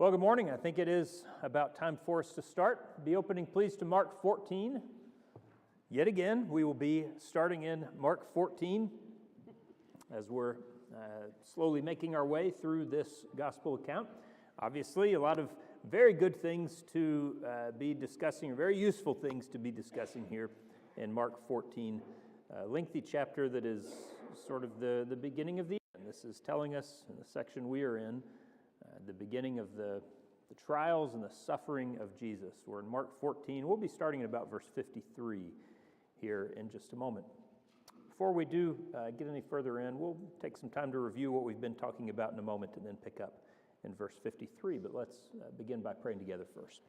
Well, good morning. I think it is about time for us to start. Be opening, please, to Mark 14. Yet again, we will be starting in Mark 14 as we're slowly making our way through this gospel account. Obviously, a lot of very good things to be discussing, or very useful things to be discussing here in Mark 14, a lengthy chapter that is sort of the beginning of the end. This is telling us, in the section we are in, the beginning of the trials and the suffering of Jesus. We're in Mark 14. We'll be starting at about verse 53 here in just a moment. Before we do get any further in, we'll take some time to review what we've been talking about in a moment and then pick up in verse 53. But let's begin by praying together first.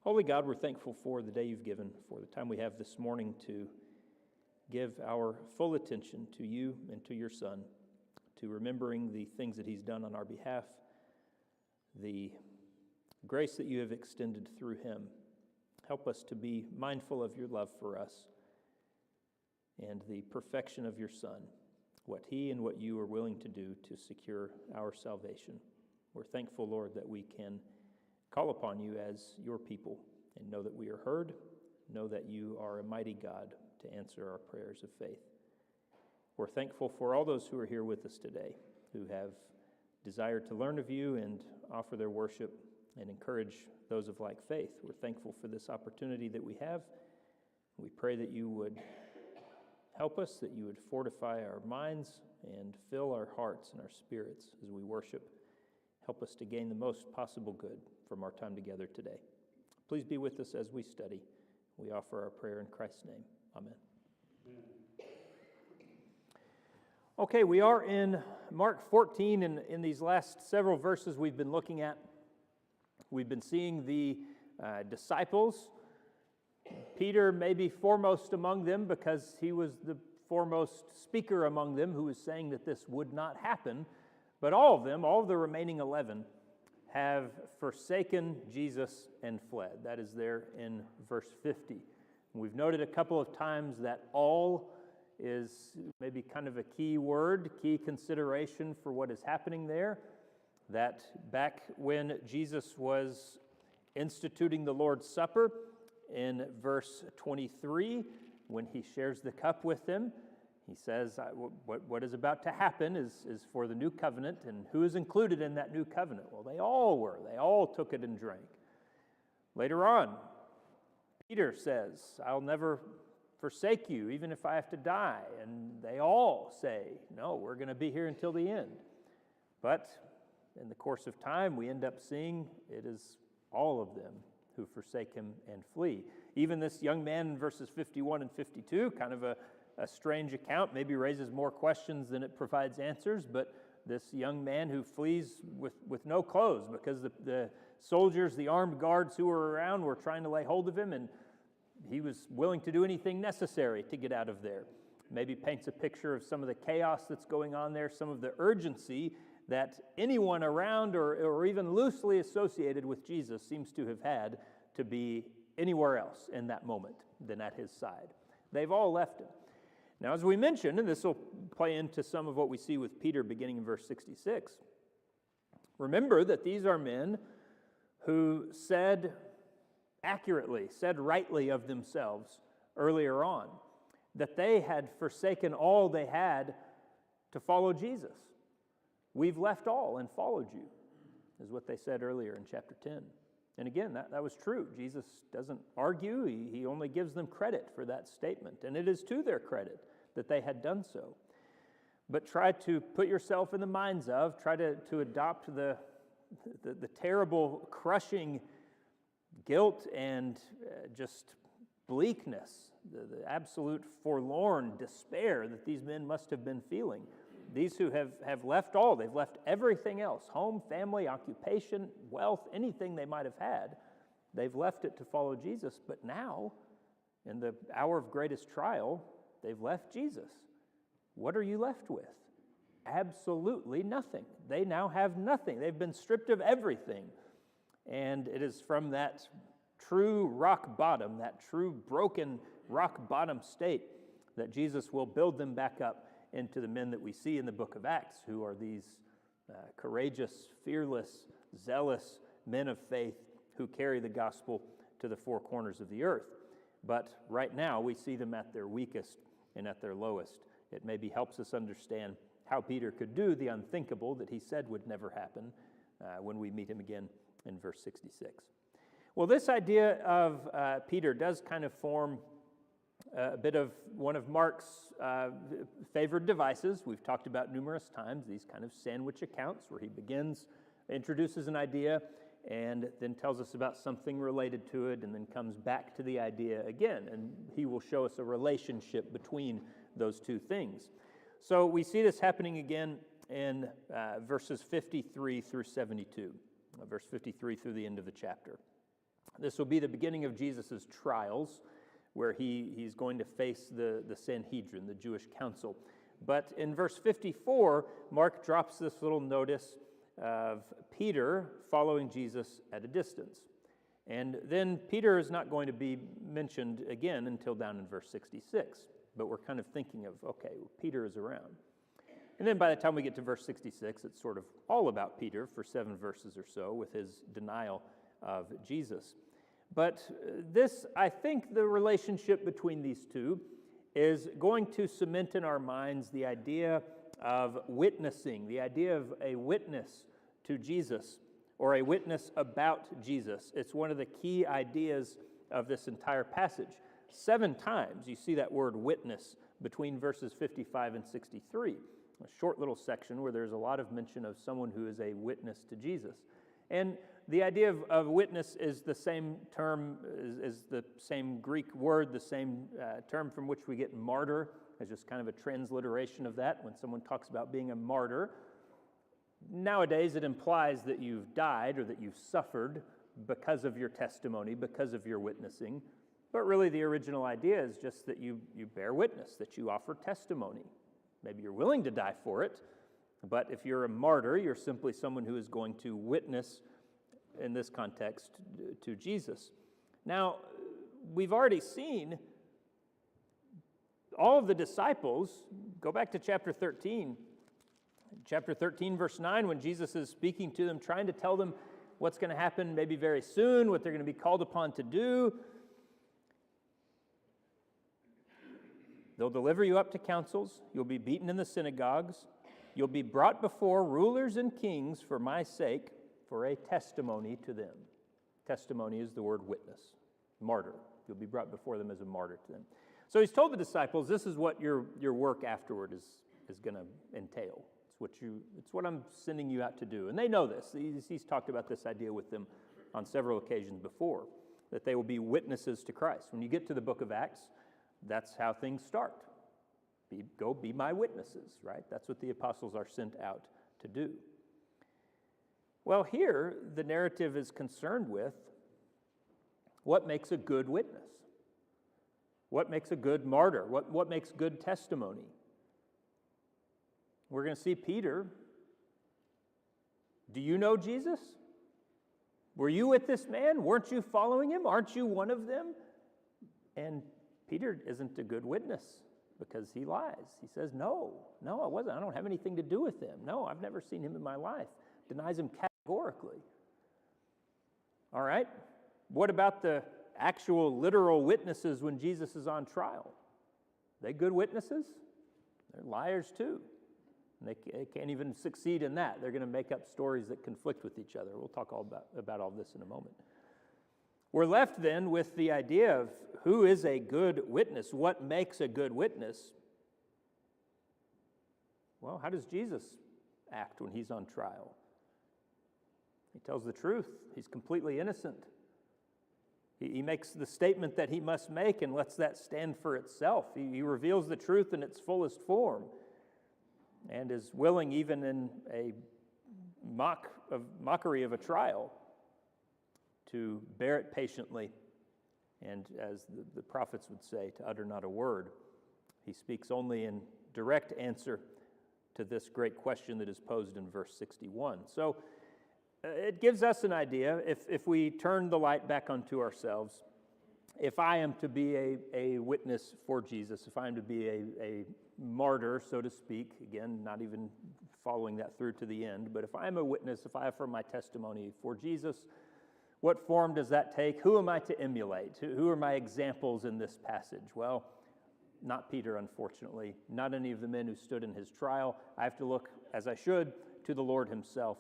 Holy God, we're thankful for the day you've given, for the time we have this morning to give our full attention to you and to your Son, to remembering the things that he's done on our behalf, the grace that you have extended through him. Help us to be mindful of your love for us and the perfection of your Son, what he and what you are willing to do to secure our salvation. We're thankful, Lord, that we can call upon you as your people and know that we are heard, know that you are a mighty God to answer our prayers of faith. We're thankful for all those who are here with us today, who have desired to learn of you and offer their worship and encourage those of like faith. We're thankful for this opportunity that we have. We pray that you would help us, that you would fortify our minds and fill our hearts and our spirits as we worship. Help us to gain the most possible good from our time together today. Please be with us as we study. We offer our prayer in Christ's name. Amen. Okay, we are in Mark 14, and in these last several verses we've been looking at, we've been seeing the disciples. Peter may be foremost among them because he was the foremost speaker among them who was saying that this would not happen. But all of them, all of the remaining 11, have forsaken Jesus and fled. That is there in verse 50. We've noted a couple of times that all is maybe kind of a key word, key consideration for what is happening there. That back when Jesus was instituting the Lord's Supper, in verse 23, when he shares the cup with them, he says, what is about to happen is for the new covenant, and who is included in that new covenant? Well, they all were. They all took it and drank. Later on, Peter says, I'll never forsake you, even if I have to die. And they all say, no, we're going to be here until the end. But in the course of time, we end up seeing it is all of them who forsake him and flee. Even this young man in verses 51 and 52, kind of a strange account, maybe raises more questions than it provides answers, but this young man who flees with no clothes because the soldiers, the armed guards who were around were trying to lay hold of him, and he was willing to do anything necessary to get out of there. Maybe paints a picture of some of the chaos that's going on there, some of the urgency that anyone around or even loosely associated with Jesus seems to have had to be anywhere else in that moment than at his side. They've all left him. Now, as we mentioned, and this will play into some of what we see with Peter beginning in verse 66, remember that these are men who said rightly of themselves earlier on, that they had forsaken all they had to follow Jesus. We've left all and followed you, is what they said earlier in chapter 10. And again, that was true. Jesus doesn't argue. He only gives them credit for that statement. And it is to their credit that they had done so. But try to put yourself in the minds of, try to adopt the terrible, crushing guilt and just bleakness, the absolute forlorn despair that these men must have been feeling. These who have left all, they've left everything else, home, family, occupation, wealth, anything they might have had, they've left it to follow Jesus. But now, in the hour of greatest trial, they've left Jesus. What are you left with? Absolutely nothing. They now have nothing. They've been stripped of everything. And it is from that true rock bottom, that true broken rock bottom state, that Jesus will build them back up into the men that we see in the book of Acts, who are these courageous, fearless, zealous men of faith who carry the gospel to the four corners of the earth. But right now, we see them at their weakest and at their lowest. It maybe helps us understand how Peter could do the unthinkable that he said would never happen when we meet him again in verse 66. Well, this idea of Peter does kind of form a bit of one of Mark's favored devices. We've talked about numerous times these kind of sandwich accounts where he begins, introduces an idea, and then tells us about something related to it, and then comes back to the idea again. And he will show us a relationship between those two things. So we see this happening again in verses 53 through 72, verse 53 through the end of the chapter. This will be the beginning of Jesus' trials, where he's going to face the Sanhedrin, the Jewish council. But in verse 54, Mark drops this little notice of Peter following Jesus at a distance. And then Peter is not going to be mentioned again until down in verse 66. But we're kind of thinking of, okay, well, Peter is around. And then by the time we get to verse 66, it's sort of all about Peter for 7 verses or so with his denial of Jesus. But this, I think the relationship between these two is going to cement in our minds the idea of witnessing, the idea of a witness to Jesus or a witness about Jesus. It's one of the key ideas of this entire passage. 7 times you see that word witness between verses 55 and 63, a short little section where there's a lot of mention of someone who is a witness to Jesus. And the idea of witness is the same term, is the same Greek word, the same term from which we get martyr, as just kind of a transliteration of that. When someone talks about being a martyr, nowadays it implies that you've died or that you've suffered because of your testimony, because of your witnessing. But really the original idea is just that you bear witness, that you offer testimony. Maybe you're willing to die for it, but if you're a martyr, you're simply someone who is going to witness, in this context, to Jesus. Now, we've already seen all of the disciples. Go back to chapter 13. Chapter 13, verse 9, when Jesus is speaking to them, trying to tell them what's going to happen maybe very soon, what they're going to be called upon to do. They'll deliver you up to councils. You'll be beaten in the synagogues. You'll be brought before rulers and kings for my sake, for a testimony to them. Testimony is the word witness, martyr. You'll be brought before them as a martyr to them. So he's told the disciples, this is what your work afterward is going to entail. It's what I'm sending you out to do. And they know this. He's talked about this idea with them on several occasions before, that they will be witnesses to Christ. When you get to the book of Acts, that's how things start. Go be my witnesses, right? That's what the apostles are sent out to do. Well, here, the narrative is concerned with what makes a good witness? What makes a good martyr? What makes good testimony? We're going to see Peter. Do you know Jesus? Were you with this man? Weren't you following him? Aren't you one of them? And Peter isn't a good witness because he lies. He says, no, I wasn't. I don't have anything to do with him. No, I've never seen him in my life. Denies him categorically. All right. What about the actual literal witnesses when Jesus is on trial? Are they good witnesses? They're liars too. And they can't even succeed in that. They're going to make up stories that conflict with each other. We'll talk all about all this in a moment. We're left then with the idea of who is a good witness? What makes a good witness? Well, how does Jesus act when he's on trial? He tells the truth. He's completely innocent. He makes the statement that he must make and lets that stand for itself. He reveals the truth in its fullest form and is willing, even in a mockery of a trial, to bear it patiently, and as the prophets would say, to utter not a word. He speaks only in direct answer to this great question that is posed in verse 61. So it gives us an idea, if we turn the light back onto ourselves, if I am to be a witness for Jesus, if I am to be a martyr, so to speak, again, not even following that through to the end. But if I'm a witness, if I affirm my testimony for Jesus, what form does that take? Who am I to emulate? Who are my examples in this passage? Well, not Peter, unfortunately, not any of the men who stood in his trial. I have to look, as I should, to the Lord himself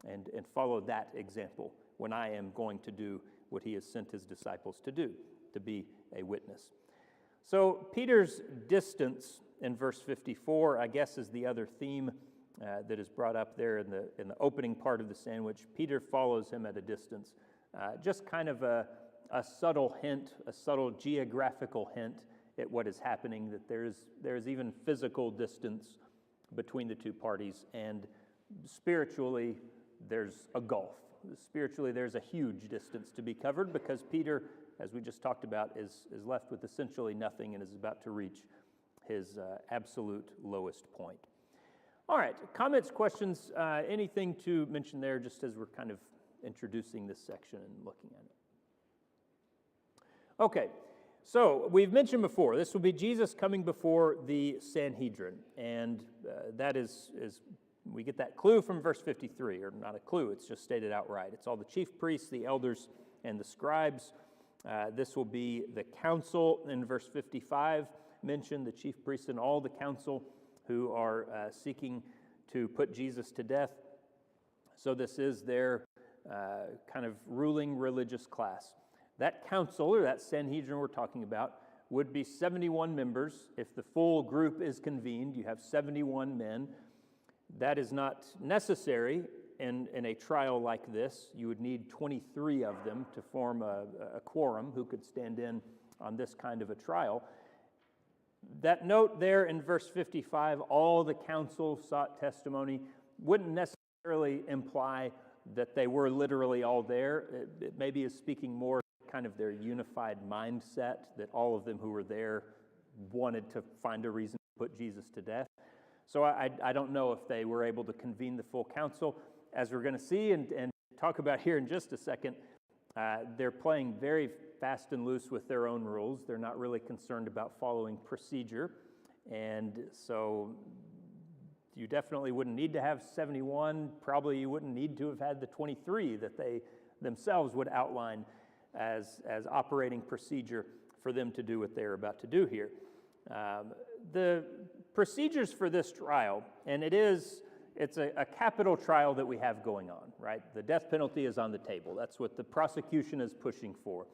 and follow that example when I am going to do what he has sent his disciples to do, to be a witness. So Peter's distance in verse 54, I guess, is the other theme that is brought up there in the opening part of the sandwich. Peter follows him at a distance. Just kind of a subtle hint, a subtle geographical hint at what is happening, that there's even physical distance between the two parties, and spiritually there's a gulf. Spiritually there's a huge distance to be covered, because Peter, as we just talked about, is left with essentially nothing and is about to reach his absolute lowest point. All right, comments, questions, anything to mention there just as we're kind of introducing this section and looking at it? Okay, so we've mentioned before, this will be Jesus coming before the Sanhedrin, and that is we get that clue from verse 53, or not a clue, it's just stated outright. It's all the chief priests, the elders, and the scribes. This will be the council in verse 55, mentioned the chief priests and all the council who are seeking to put Jesus to death. So this is their kind of ruling religious class. That council, or that Sanhedrin we're talking about, would be 71 members. If the full group is convened, you have 71 men. That is not necessary in a trial like this. You would need 23 of them to form a quorum who could stand in on this kind of a trial. That note there in verse 55, all the council sought testimony, wouldn't necessarily imply that they were literally all there. It maybe is speaking more kind of their unified mindset, that all of them who were there wanted to find a reason to put Jesus to death. So I don't know if they were able to convene the full council. As we're going to see and talk about here in just a second, they're playing very fast and loose with their own rules. They're not really concerned about following procedure. And so you definitely wouldn't need to have 71. Probably you wouldn't need to have had the 23 that they themselves would outline as operating procedure for them to do what they're about to do here. The procedures for this trial, and it's a capital trial that we have going on, right? The death penalty is on the table. That's what the prosecution is pushing for.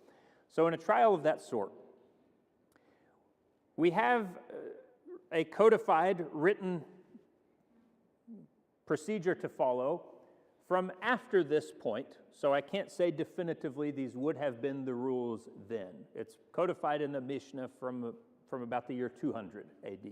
So in a trial of that sort, we have a codified, written procedure to follow from after this point. So I can't say definitively these would have been the rules then. It's codified in the Mishnah from about the year 200 AD.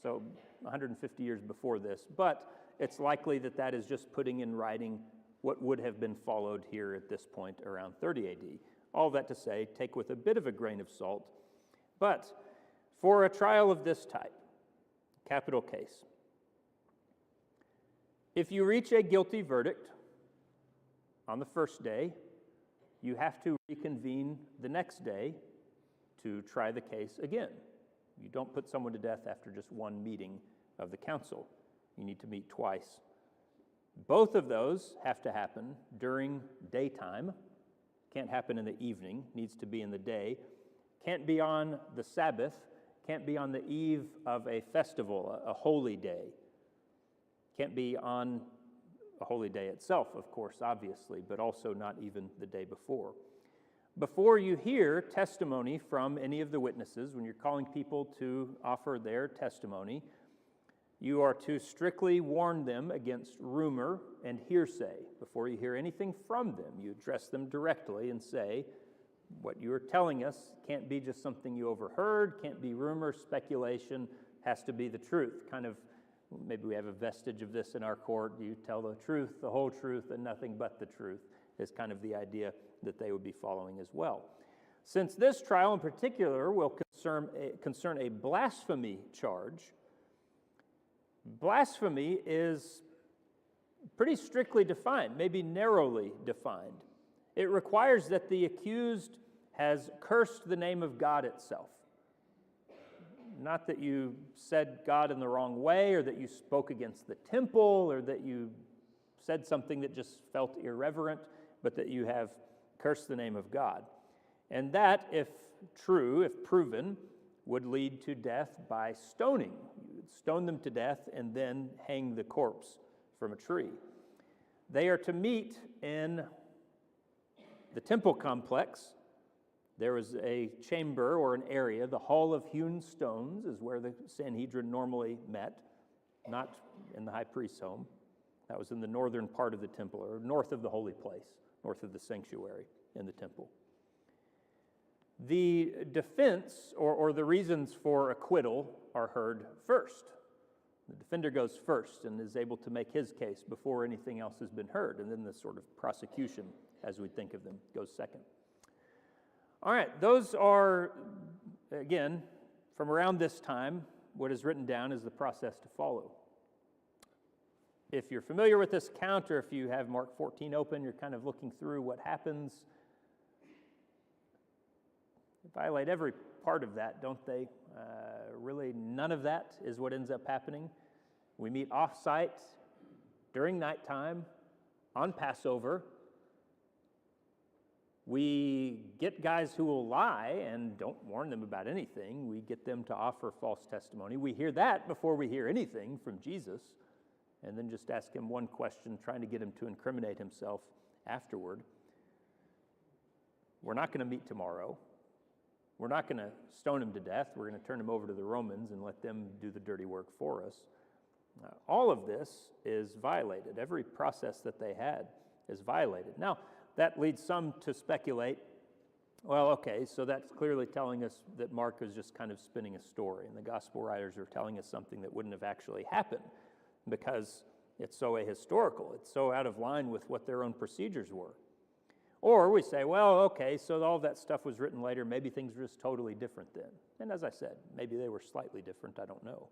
So 150 years before this. But it's likely that that is just putting in writing what would have been followed here at this point around 30 AD. All that to say, take with a bit of a grain of salt. But for a trial of this type, capital case, if you reach a guilty verdict on the first day, you have to reconvene the next day to try the case again. You don't put someone to death after just one meeting of the council. You need to meet twice. Both of those have to happen during daytime. Can't happen in the evening, needs to be in the day. Can't be on the Sabbath, can't be on the eve of a festival, a holy day. Can't be on a holy day itself, of course, obviously, but also not even the day before. Before you hear testimony from any of the witnesses, when you're calling people to offer their testimony, you are to strictly warn them against rumor and hearsay. Before you hear anything from them, you address them directly and say, what you are telling us can't be just something you overheard, can't be rumor, speculation, has to be the truth. Kind of, maybe we have a vestige of this in our court. You tell the truth, the whole truth, and nothing but the truth, is kind of the idea that they would be following as well. Since this trial in particular will concern a blasphemy charge, blasphemy is pretty strictly defined, maybe narrowly defined. It requires that the accused has cursed the name of God itself. not that you said God in the wrong way, or that you spoke against the temple, or that you said something that just felt irreverent, but that you have cursed the name of God. And that, if true, if proven, would lead to death by stoning. You would stone them to death and then hang the corpse from a tree. They are to meet in the temple complex. There was a chamber or an area, the Hall of Hewn Stones is where the Sanhedrin normally met, not in the high priest's home. That was in the northern part of the temple, or north of the holy place, north of the sanctuary in the temple. The defense or the reasons for acquittal are heard first. The defender goes first and is able to make his case before anything else has been heard, and then the sort of prosecution, as we think of them, goes second. All right, those are, again, from around this time, what is written down is the process to follow. If you're familiar with this account, or if you have Mark 14 open, you're kind of looking through what happens. They violate every part of that, don't they? Really, none of that is what ends up happening. We meet off-site during nighttime on Passover. We get guys who will lie and don't warn them about anything. We get them to offer false testimony. We hear that before we hear anything from Jesus, and then just ask him one question, trying to get him to incriminate himself afterward. We're not going to meet tomorrow. We're not going to stone him to death. We're going to turn him over to the Romans and let them do the dirty work for us. All of this is violated. Every process that they had is violated. Now, that leads some to speculate, well, okay, so that's clearly telling us that Mark is just kind of spinning a story, and the gospel writers are telling us something that wouldn't have actually happened because it's so ahistorical. It's so out of line with what their own procedures were. Or we say, well, okay, so all that stuff was written later. Maybe things were just totally different then. And as I said, maybe they were slightly different. I don't know.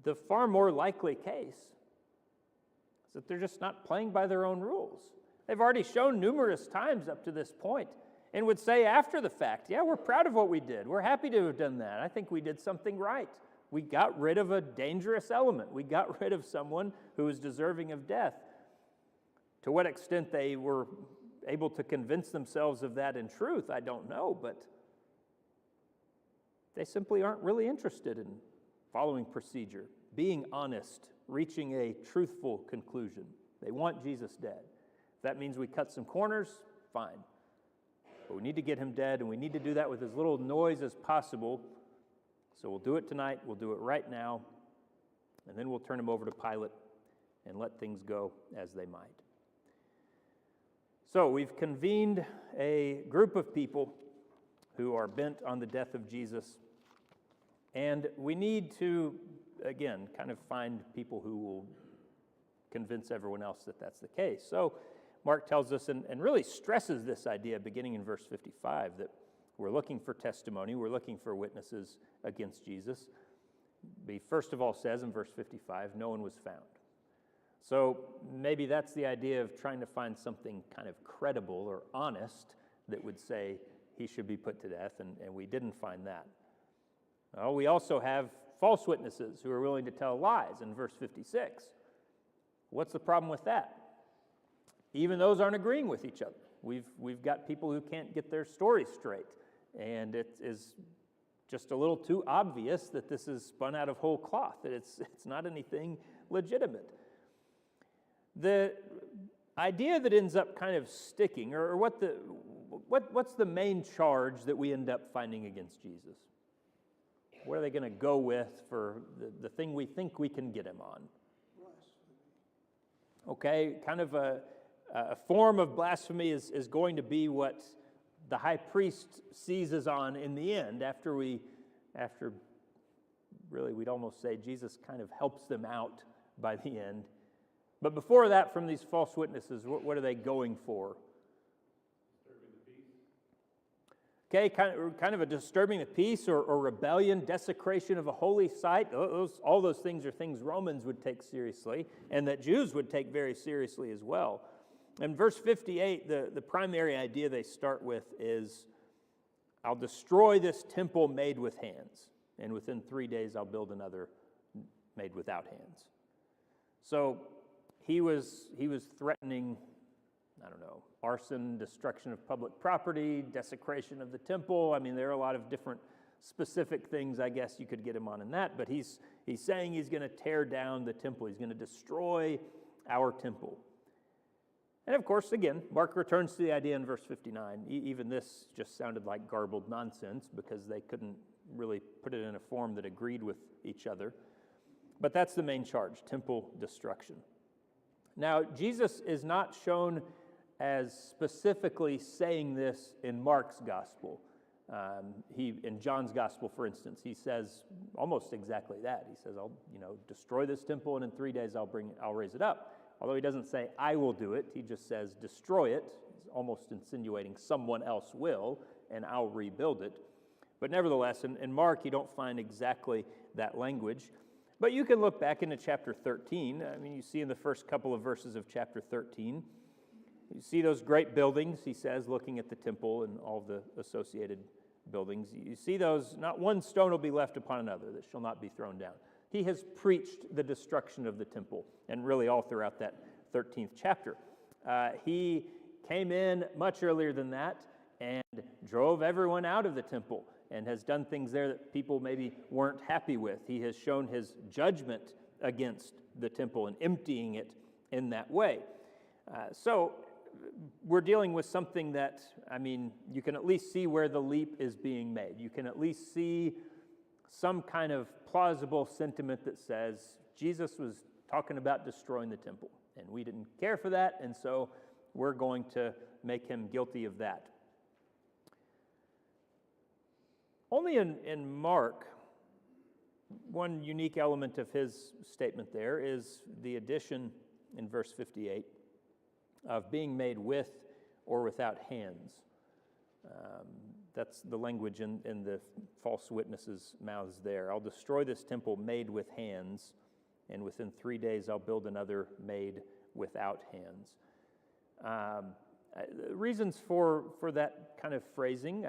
The far more likely case is that they're just not playing by their own rules. They've already shown numerous times up to this point and would say after the fact, yeah, we're proud of what we did. We're happy to have done that. I think we did something right. We got rid of a dangerous element. We got rid of someone who was deserving of death. To what extent they were able to convince themselves of that in truth, I don't know, but they simply aren't really interested in following procedure, being honest, reaching a truthful conclusion. They want Jesus dead. If that means we cut some corners, fine. But we need to get him dead, and we need to do that with as little noise as possible. So we'll do it tonight, we'll do it right now, and then we'll turn him over to Pilate and let things go as they might. So we've convened a group of people who are bent on the death of Jesus, and we need to, again, kind of find people who will convince everyone else that that's the case. So Mark tells us and really stresses this idea beginning in verse 55 that we're looking for testimony, we're looking for witnesses against Jesus. He first of all says in verse 55, no one was found. So maybe that's the idea of trying to find something kind of credible or honest that would say he should be put to death, and we didn't find that. Well, we also have false witnesses who are willing to tell lies in verse 56. What's the problem with that? Even those aren't agreeing with each other. We've got people who can't get their story straight, and it is just a little too obvious that this is spun out of whole cloth, that it's not anything legitimate. The idea that ends up kind of sticking, or what's the main charge that we end up finding against Jesus? What are they going to go with for the thing we think we can get him on? Okay, kind of a form of blasphemy is going to be what the high priest seizes on in the end after really we'd almost say Jesus kind of helps them out by the end. But before that, from these false witnesses, what are they going for? Okay, kind of a disturbing the peace or rebellion, desecration of a holy site. All those things are things Romans would take seriously and that Jews would take very seriously as well. In verse 58, the primary idea they start with is, I'll destroy this temple made with hands. and within 3 days I'll build another made without hands. So he was threatening, I don't know, arson, destruction of public property, desecration of the temple. I mean, there are a lot of different specific things I guess you could get him on in that, but he's saying he's going to tear down the temple. He's going to destroy our temple. And of course, again, Mark returns to the idea in verse 59. Even this just sounded like garbled nonsense because they couldn't really put it in a form that agreed with each other. But that's the main charge, temple destruction. Now, Jesus is not shown as specifically saying this in Mark's gospel. In John's gospel, for instance, he says almost exactly that. He says, "I'll destroy this temple, and in 3 days I'll raise it up." Although he doesn't say, "I will do it," he just says, "Destroy it." He's almost insinuating someone else will, and I'll rebuild it. But nevertheless, in Mark, you don't find exactly that language. But you can look back into chapter 13. I mean, you see in the first couple of verses of chapter 13, you see those great buildings, he says, looking at the temple and all the associated buildings. You see those, not one stone will be left upon another that shall not be thrown down. He has preached the destruction of the temple, and really all throughout that 13th chapter. He came in much earlier than that and drove everyone out of the temple and has done things there that people maybe weren't happy with. He has shown his judgment against the temple and emptying it in that way. So we're dealing with something that, I mean, you can at least see where the leap is being made. You can at least see some kind of plausible sentiment that says Jesus was talking about destroying the temple, and we didn't care for that, and so we're going to make him guilty of that. Only in Mark, one unique element of his statement there is the addition in verse 58 of being made with or without hands. That's the language in the false witnesses' mouths there. "I'll destroy this temple made with hands, and within 3 days I'll build another made without hands." Reasons for that kind of phrasing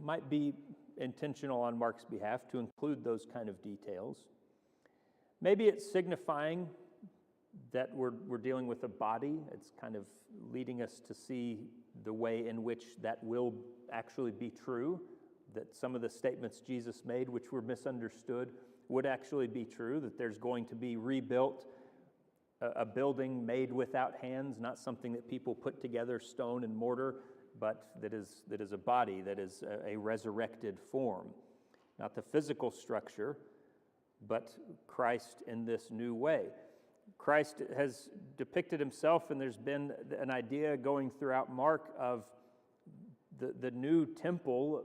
might be intentional on Mark's behalf to include those kind of details. Maybe it's signifying that we're dealing with a body. It's kind of leading us to see the way in which that will actually be true, that some of the statements Jesus made, which were misunderstood, would actually be true, that there's going to be rebuilt a building made without hands, not something that people put together, stone and mortar, but that is a body, that is a resurrected form. Not the physical structure, but Christ in this new way. Christ has depicted himself, and there's been an idea going throughout Mark of the new temple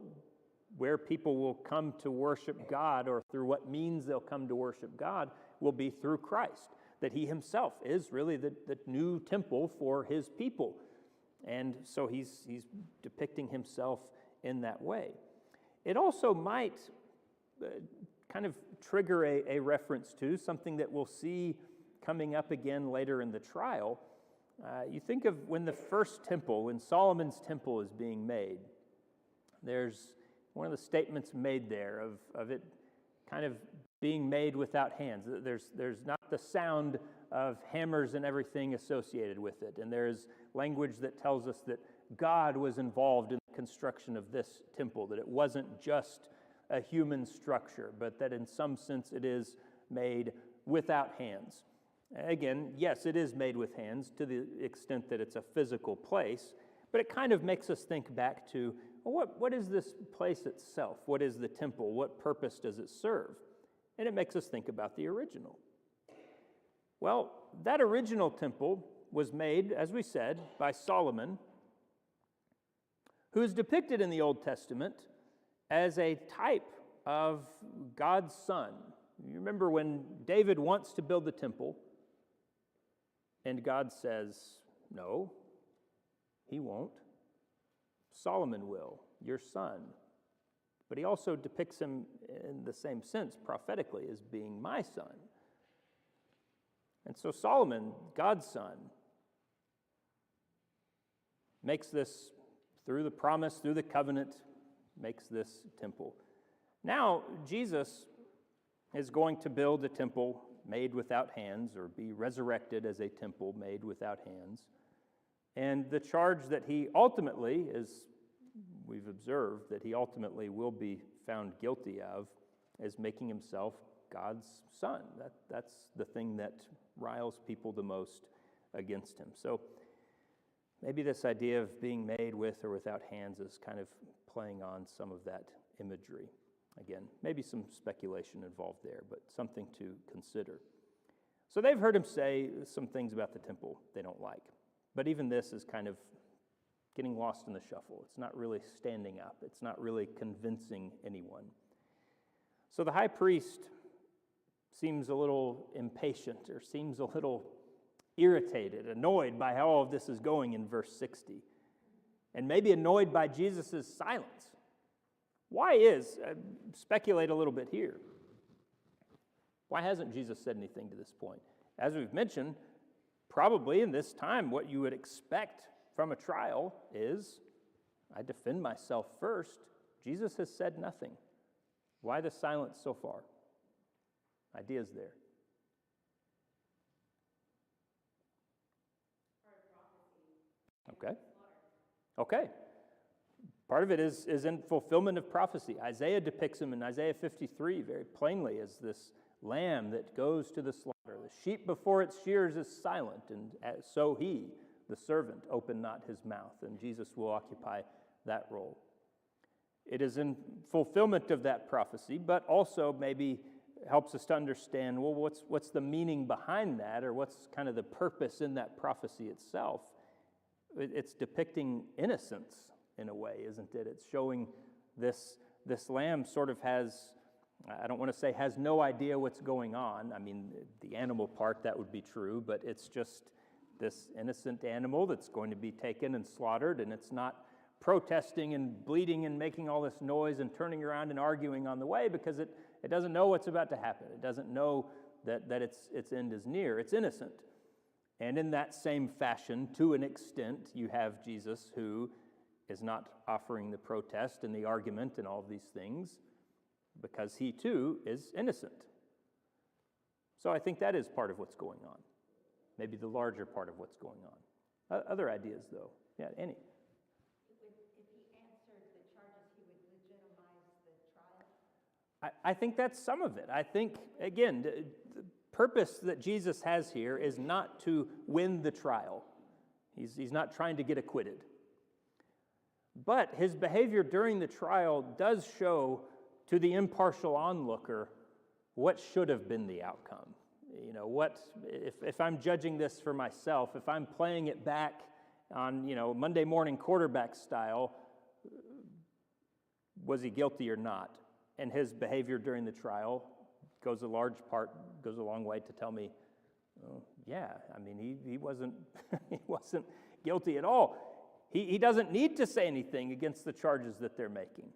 where people will come to worship God, or through what means they'll come to worship God, will be through Christ. That he himself is really the new temple for his people. And so he's depicting himself in that way. It also might kind of trigger a reference to something that we'll see coming up again later in the trial. You think of when the first temple, when Solomon's temple is being made, there's one of the statements made there of it kind of being made without hands. There's not the sound of hammers and everything associated with it. And there's language that tells us that God was involved in the construction of this temple, that it wasn't just a human structure, but that in some sense it is made without hands. Again, yes, it is made with hands to the extent that it's a physical place, but it kind of makes us think back to, well, what is this place itself? What is the temple? What purpose does it serve? And it makes us think about the original. Well, that original temple was made, as we said, by Solomon, who is depicted in the Old Testament as a type of God's son. You remember when David wants to build the temple, and God says, no, he won't. Solomon will, your son. But he also depicts him in the same sense, prophetically, as being my son. And so Solomon, God's son, makes this, through the promise, through the covenant, makes this temple. Now, Jesus, is going to build a temple made without hands, or be resurrected as a temple made without hands. And the charge that he ultimately, as we've observed, that he ultimately will be found guilty of, is making himself God's son. That's the thing that riles people the most against him. So maybe this idea of being made with or without hands is kind of playing on some of that imagery. Again, maybe some speculation involved there, but something to consider. So they've heard him say some things about the temple they don't like. But even this is kind of getting lost in the shuffle. It's not really standing up. It's not really convincing anyone. So the high priest seems a little impatient, or seems a little irritated, annoyed by how all of this is going in verse 60. And maybe annoyed by Jesus' silence. Why is, speculate a little bit here. Why hasn't Jesus said anything to this point? As we've mentioned, probably in this time, what you would expect from a trial is, I defend myself first. Jesus has said nothing. Why the silence so far? Ideas there. Okay. Part of it is in fulfillment of prophecy. Isaiah depicts him in Isaiah 53 very plainly as this lamb that goes to the slaughter. The sheep before its shears is silent, and so he, the servant, opened not his mouth, and Jesus will occupy that role. It is in fulfillment of that prophecy, but also maybe helps us to understand, well, what's the meaning behind that, or what's kind of the purpose in that prophecy itself. It's depicting innocence in a way, isn't it? It's showing this lamb sort of has, I don't want to say has no idea what's going on. I mean, the animal part, that would be true, but it's just this innocent animal that's going to be taken and slaughtered, and it's not protesting and bleating and making all this noise and turning around and arguing on the way, because it doesn't know what's about to happen. It doesn't know that its end is near. It's innocent. And in that same fashion, to an extent, you have Jesus, who is not offering the protest and the argument and all of these things, because he too is innocent. So I think that is part of what's going on. Maybe the larger part of what's going on. Other ideas, though. Yeah, Annie. If he answered the charges, he would legitimize the trial? I think that's some of it. I think, again, the purpose that Jesus has here is not to win the trial. He's not trying to get acquitted. But his behavior during the trial does show to the impartial onlooker what should have been the outcome. You know, what if I'm judging this for myself, if I'm playing it back on, Monday morning quarterback style, was he guilty or not? And his behavior during the trial goes a long way to tell me, yeah, I mean, he wasn't he wasn't guilty at all. He doesn't need to say anything against the charges that they're making.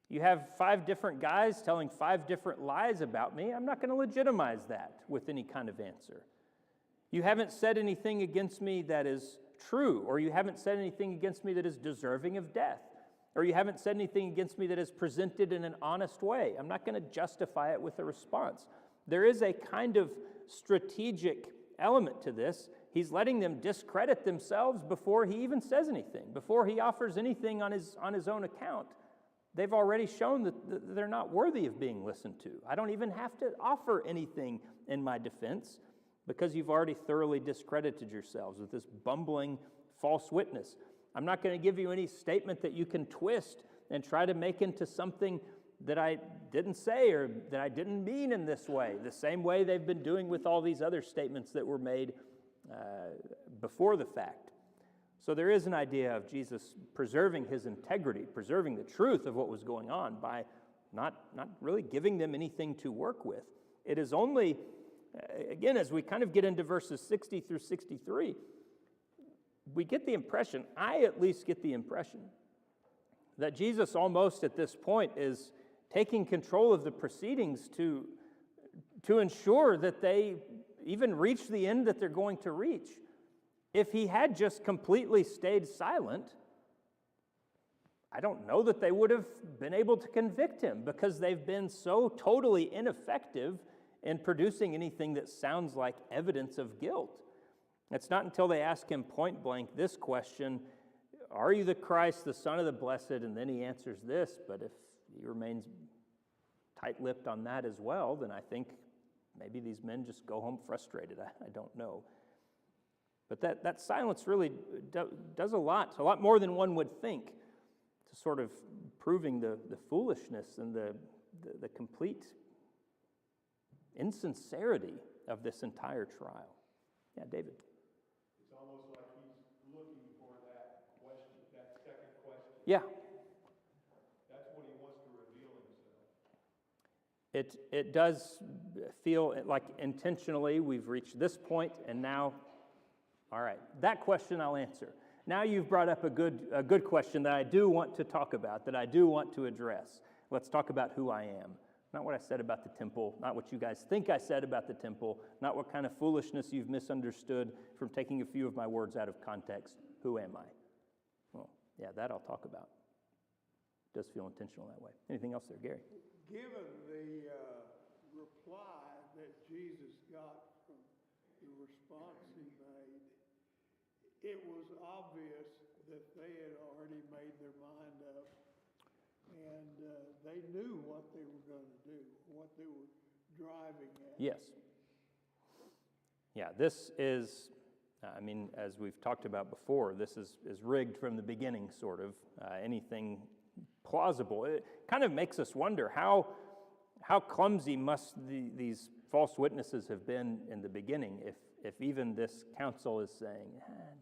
You have 5 different guys telling 5 different lies about me. I'm not going to legitimize that with any kind of answer. You haven't said anything against me that is true, or you haven't said anything against me that is deserving of death, or you haven't said anything against me that is presented in an honest way. I'm not going to justify it with a response. There is a kind of strategic element to this. He's letting them discredit themselves before he even says anything, before he offers anything on his own account. They've already shown that they're not worthy of being listened to. I don't even have to offer anything in my defense, because you've already thoroughly discredited yourselves with this bumbling false witness. I'm not going to give you any statement that you can twist and try to make into something that I didn't say or that I didn't mean in this way, the same way they've been doing with all these other statements that were made before the fact. So there is an idea of Jesus preserving his integrity, preserving the truth of what was going on by not really giving them anything to work with. It is only, again, as we kind of get into verses 60 through 63, we get the impression, I at least get the impression, that Jesus almost at this point is taking control of the proceedings to ensure that they even reach the end that they're going to reach. If he had just completely stayed silent, I don't know that they would have been able to convict him because they've been so totally ineffective in producing anything that sounds like evidence of guilt. It's not until they ask him point blank this question, are you the Christ, the Son of the Blessed? And then he answers this, but if he remains tight-lipped on that as well, then I think maybe these men just go home frustrated. I don't know. But that silence really does a lot more than one would think, to sort of proving the foolishness and the complete insincerity of this entire trial. Yeah, David. It's almost like he's looking for that question, that second question. Yeah. That's what he wants to reveal himself. It does feel like intentionally we've reached this point, and now, all right, that question I'll answer. Now you've brought up a good question that I do want to talk about, that I do want to address. Let's talk about who I am. Not what I said about the temple, not what you guys think I said about the temple, not what kind of foolishness you've misunderstood from taking a few of my words out of context. Who am I? Well, yeah, that I'll talk about. It does feel intentional that way. Anything else there, Gary? Given the reply that Jesus got from the response he made, it was obvious that they had already made their mind up, and they knew what they were going to do, what they were driving at. Yes. Yeah, this is, as we've talked about before, this is rigged from the beginning, sort of. Anything plausible. It kind of makes us wonder how clumsy must these false witnesses have been in the beginning if even this council is saying,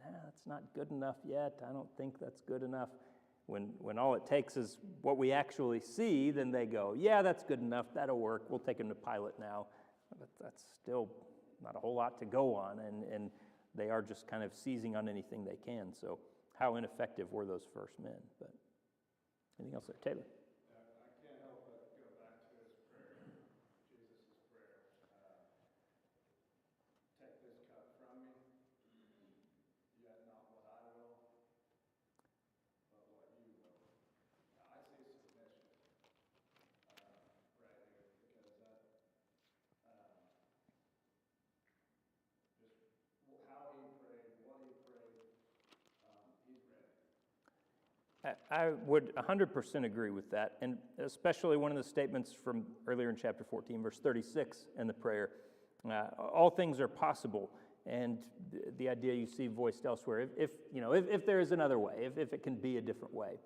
no, it's not good enough yet, I don't think that's good enough. When all it takes is what we actually see, then they go, yeah, that's good enough, that'll work, we'll take him to Pilate now. But that's still not a whole lot to go on, and they are just kind of seizing on anything they can. So how ineffective were those first men? But anything else there? Taylor? I can't help but go back to his prayer, Jesus' prayer. Take this cup from me, yet not what I will, but what you will. I see submission right here, because that just how he prayed, what he prayed, he's ready. I would 100% agree with that, and especially one of the statements from earlier in chapter 14, verse 36 in the prayer, all things are possible, and the idea you see voiced elsewhere, if there is another way, if it can be a different way.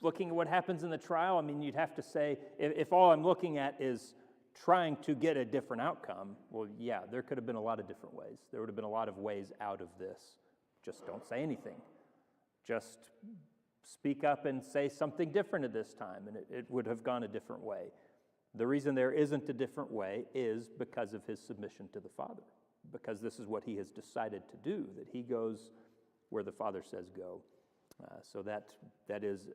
Looking at what happens in the trial, you'd have to say, if all I'm looking at is trying to get a different outcome, well, yeah, there could have been a lot of different ways. There would have been a lot of ways out of this. Just don't say anything. Just speak up and say something different at this time, and it would have gone a different way. The reason there isn't a different way is because of his submission to the Father, because this is what he has decided to do, that he goes where the Father says go. So that is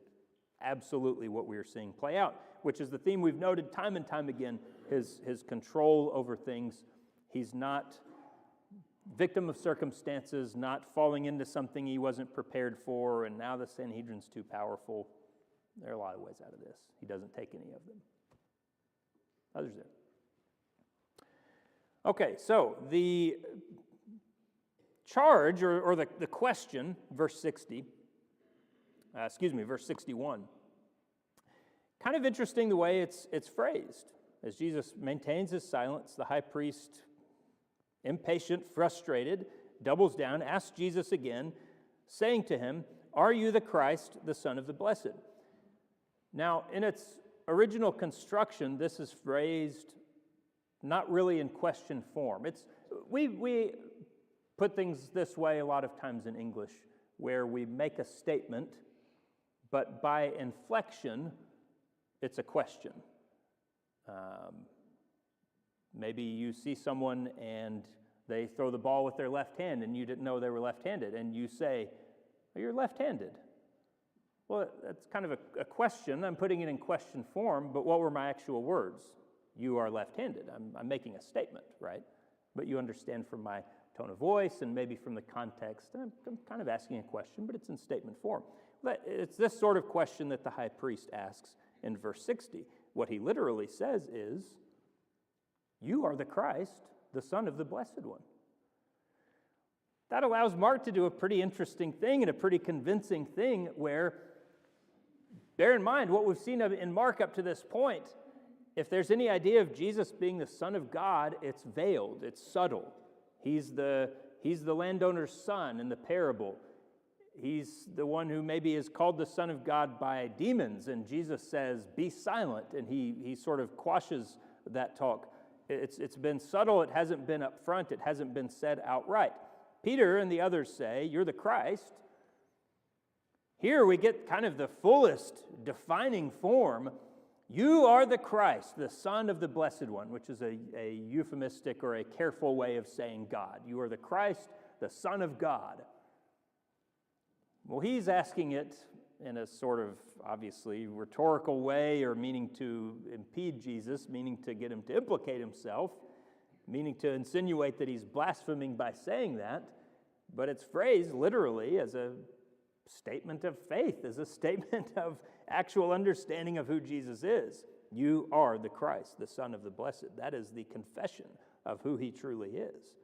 absolutely what we are seeing play out, which is the theme we've noted time and time again, his control over things. He's not victim of circumstances, not falling into something he wasn't prepared for, and now the Sanhedrin's too powerful. There are a lot of ways out of this. He doesn't take any of them. Others there. Okay, so the charge, or the question, verse 61. Kind of interesting the way it's phrased. As Jesus maintains his silence, the high priest, impatient, frustrated, doubles down, asks Jesus again, saying to him, "Are you the Christ, the Son of the Blessed?" Now, in its original construction, this is phrased not really in question form. We put things this way a lot of times in English, where we make a statement, but by inflection, it's a question. Maybe you see someone and they throw the ball with their left hand and you didn't know they were left-handed, and you say, "Oh, you're left-handed." Well, that's kind of a question. I'm putting it in question form, but what were my actual words? You are left-handed. I'm making a statement, right? But you understand from my tone of voice and maybe from the context. I'm kind of asking a question, but it's in statement form. But it's this sort of question that the high priest asks in verse 60. What he literally says is, "You are the Christ, the Son of the Blessed One." That allows Mark to do a pretty interesting thing and a pretty convincing thing where, bear in mind what we've seen in Mark up to this point, if there's any idea of Jesus being the Son of God, it's veiled, it's subtle. He's the landowner's son in the parable. He's the one who maybe is called the Son of God by demons, and Jesus says, "Be silent," and he sort of quashes that talk. It's been subtle, it hasn't been up front, it hasn't been said outright. Peter and the others say, "You're the Christ." Here we get kind of the fullest defining form. You are the Christ, the Son of the Blessed One, which is a euphemistic or a careful way of saying God. You are the Christ, the Son of God. Well, he's asking it in a sort of obviously rhetorical way, or meaning to impede Jesus, meaning to get him to implicate himself, meaning to insinuate that he's blaspheming by saying that, but it's phrased literally as a statement of faith, as a statement of actual understanding of who Jesus is. You are the Christ, the Son of the Blessed. That is the confession of who he truly is.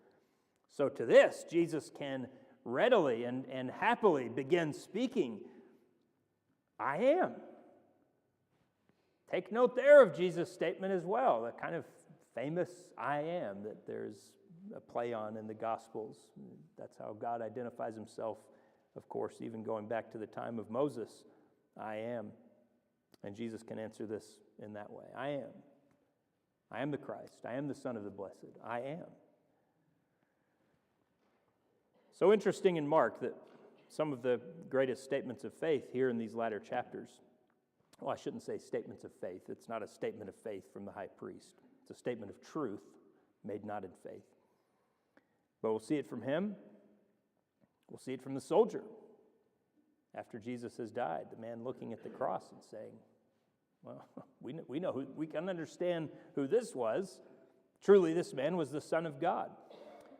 So to this, Jesus can readily and happily begin speaking, "I am." Take note there of Jesus' statement as well, the kind of famous "I am" that there's a play on in the Gospels. That's how God identifies himself, of course, even going back to the time of Moses. "I am." And Jesus can answer this in that way. "I am. I am the Christ. I am the Son of the Blessed. I am." So interesting in Mark that some of the greatest statements of faith here in these latter chapters, well, I shouldn't say statements of faith. It's not a statement of faith from the high priest. It's a statement of truth made not in faith. But we'll see it from him. We'll see it from the soldier. After Jesus has died, the man looking at the cross and saying, "Well, we know we can understand who this was. Truly, this man was the Son of God."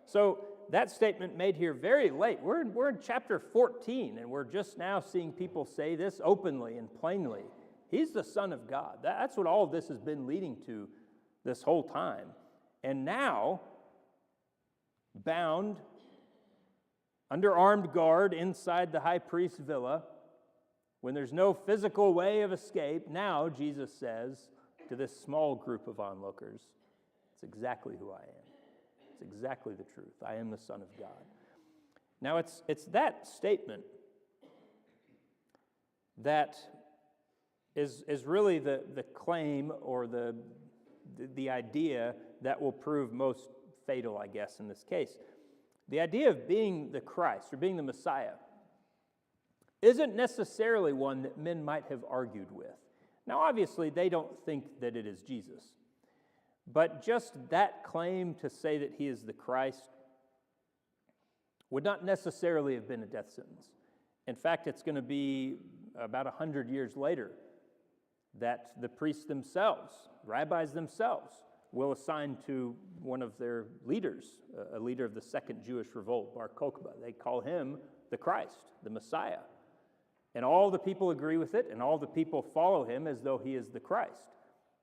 So that statement made here very late. We're in chapter 14, and we're just now seeing people say this openly and plainly. He's the Son of God. That's what all of this has been leading to this whole time. And now, bound, under armed guard inside the high priest's villa, when there's no physical way of escape, now Jesus says to this small group of onlookers, "It's exactly who I am. It's exactly the truth. I am the Son of God." Now, it's that statement that is really the claim or the idea that will prove most fatal, I guess, in this case. The idea of being the Christ or being the Messiah isn't necessarily one that men might have argued with. Now, obviously, they don't think that it is Jesus. But just that claim to say that he is the Christ would not necessarily have been a death sentence. In fact, it's going to be about 100 years later that the priests themselves, rabbis themselves, will assign to one of their leaders, a leader of the second Jewish revolt, Bar Kokhba. They call him the Christ, the Messiah. And all the people agree with it, and all the people follow him as though he is the Christ.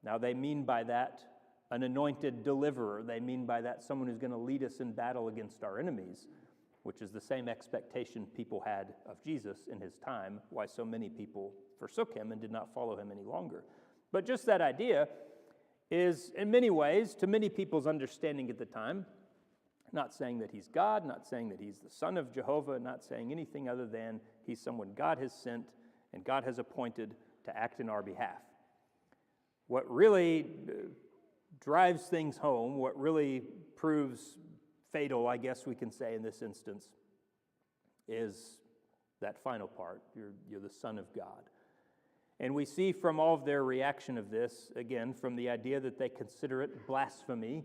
Now, they mean by that an anointed deliverer. They mean by that someone who's going to lead us in battle against our enemies, which is the same expectation people had of Jesus in his time, why so many people forsook him and did not follow him any longer. But just that idea is, in many ways, to many people's understanding at the time, not saying that he's God, not saying that he's the Son of Jehovah, not saying anything other than he's someone God has sent and God has appointed to act in our behalf. What really drives things home, what really proves fatal, I guess we can say in this instance, is that final part. You're the Son of God. And we see from all of their reaction of this, again, from the idea that they consider it blasphemy,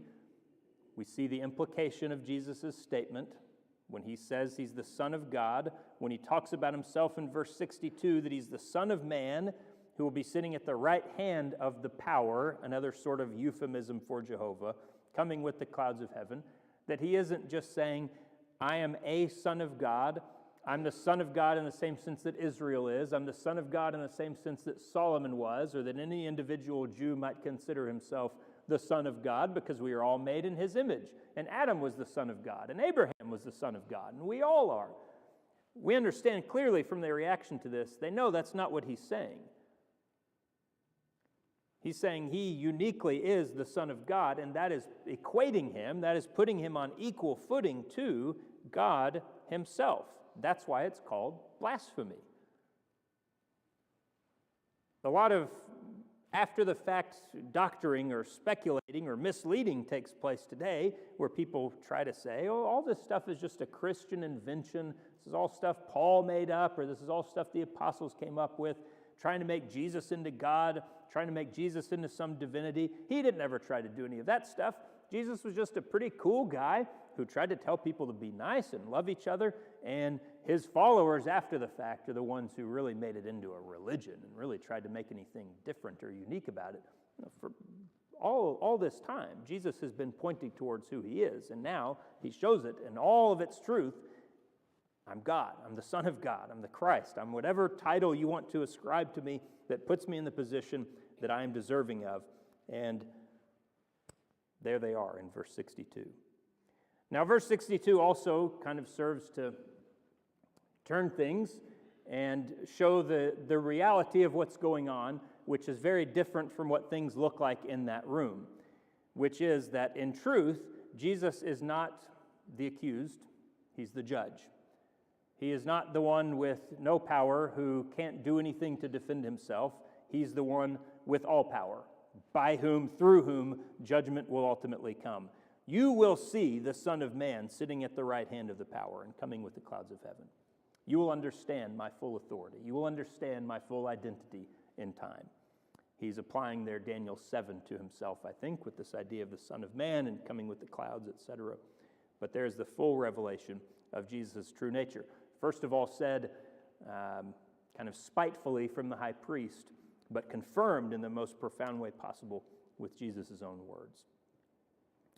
we see the implication of Jesus' statement when he says he's the Son of God, when he talks about himself in verse 62 that he's the Son of Man who will be sitting at the right hand of the power, another sort of euphemism for Jehovah, coming with the clouds of heaven. That he isn't just saying, I am a son of God. I'm the son of God in the same sense that Israel is. I'm the son of God in the same sense that Solomon was, or that any individual Jew might consider himself the son of God, because we are all made in his image. And Adam was the son of God, and Abraham was the son of God, and we all are. We understand clearly from their reaction to this, they know that's not what he's saying. He's saying he uniquely is the Son of God, and that is equating him, that is putting him on equal footing to God himself. That's why it's called blasphemy. A lot of after-the-fact doctoring or speculating or misleading takes place today, where people try to say, oh, all this stuff is just a Christian invention. This is all stuff Paul made up, or this is all stuff the apostles came up with, trying to make Jesus into God, trying to make Jesus into some divinity. He didn't ever try to do any of that stuff. Jesus was just a pretty cool guy who tried to tell people to be nice and love each other, and his followers after the fact are the ones who really made it into a religion and really tried to make anything different or unique about it. For all this time, Jesus has been pointing towards who he is, and now he shows it in all of its truth. I'm God. I'm the Son of God. I'm the Christ. I'm whatever title you want to ascribe to me that puts me in the position that I am deserving of. And there they are in verse 62. Now, verse 62 also kind of serves to turn things and show the reality of what's going on, which is very different from what things look like in that room, which is that in truth, Jesus is not the accused, he's the judge. He is not the one with no power who can't do anything to defend himself. He's the one with all power, by whom, through whom, judgment will ultimately come. You will see the Son of Man sitting at the right hand of the power and coming with the clouds of heaven. You will understand my full authority. You will understand my full identity in time. He's applying there Daniel 7 to himself, I think, with this idea of the Son of Man and coming with the clouds, etc. But there's the full revelation of Jesus' true nature. First of all said kind of spitefully from the high priest, but confirmed in the most profound way possible with Jesus' own words.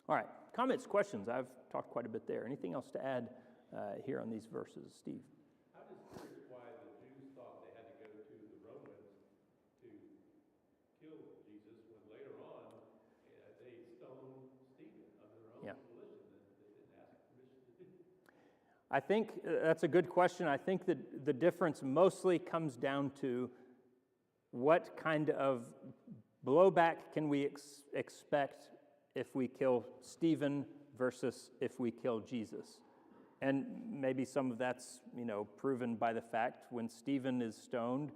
All right, comments, questions? I've talked quite a bit there. Anything else to add here on these verses? Steve? I'm just curious why the Jews thought they had to go to the Romans to kill Jesus, when later on they stoned Stephen of their own volition. They didn't ask permission to do it. I think that's a good question. I think that the difference mostly comes down to what kind of blowback can we expect if we kill Stephen versus if we kill Jesus. And maybe some of that's, proven by the fact when Stephen is stoned,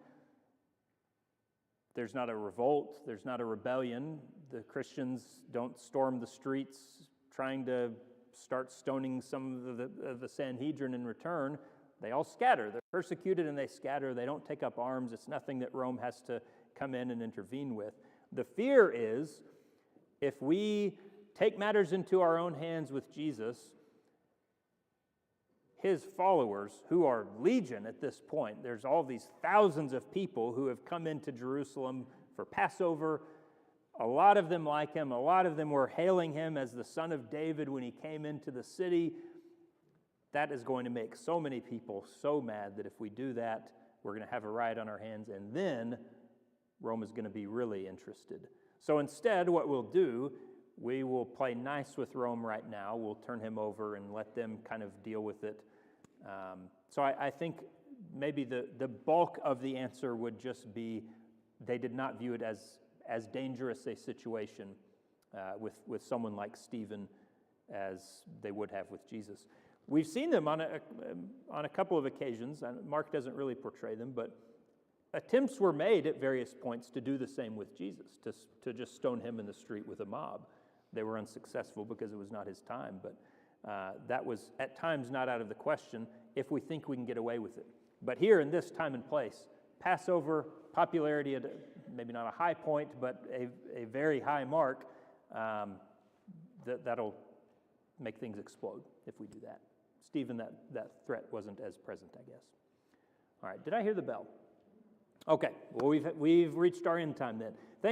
there's not a revolt, there's not a rebellion. The Christians don't storm the streets trying to start stoning some of the Sanhedrin in return. They all scatter. They're persecuted and they scatter. They don't take up arms. It's nothing that Rome has to come in and intervene with. The fear is if we take matters into our own hands with Jesus, his followers, who are legion at this point, there's all these thousands of people who have come into Jerusalem for Passover. A lot of them like him. A lot of them were hailing him as the Son of David when he came into the city. That is going to make so many people so mad that if we do that, we're going to have a riot on our hands, and then Rome is going to be really interested. So instead, what we'll do, we will play nice with Rome right now. We'll turn him over and let them kind of deal with it. So I think maybe the bulk of the answer would just be they did not view it as dangerous a situation with someone like Stephen as they would have with Jesus. We've seen them on a couple of occasions, and Mark doesn't really portray them, but attempts were made at various points to do the same with Jesus, to just stone him in the street with a mob. They were unsuccessful because it was not his time, but that was at times not out of the question if we think we can get away with it. But here in this time and place, Passover, popularity at maybe not a high point, but a very high mark, that'll make things explode if we do that. Stephen, that threat wasn't as present, I guess. All right, did I hear the bell? Okay, well, we've reached our end time then. Thank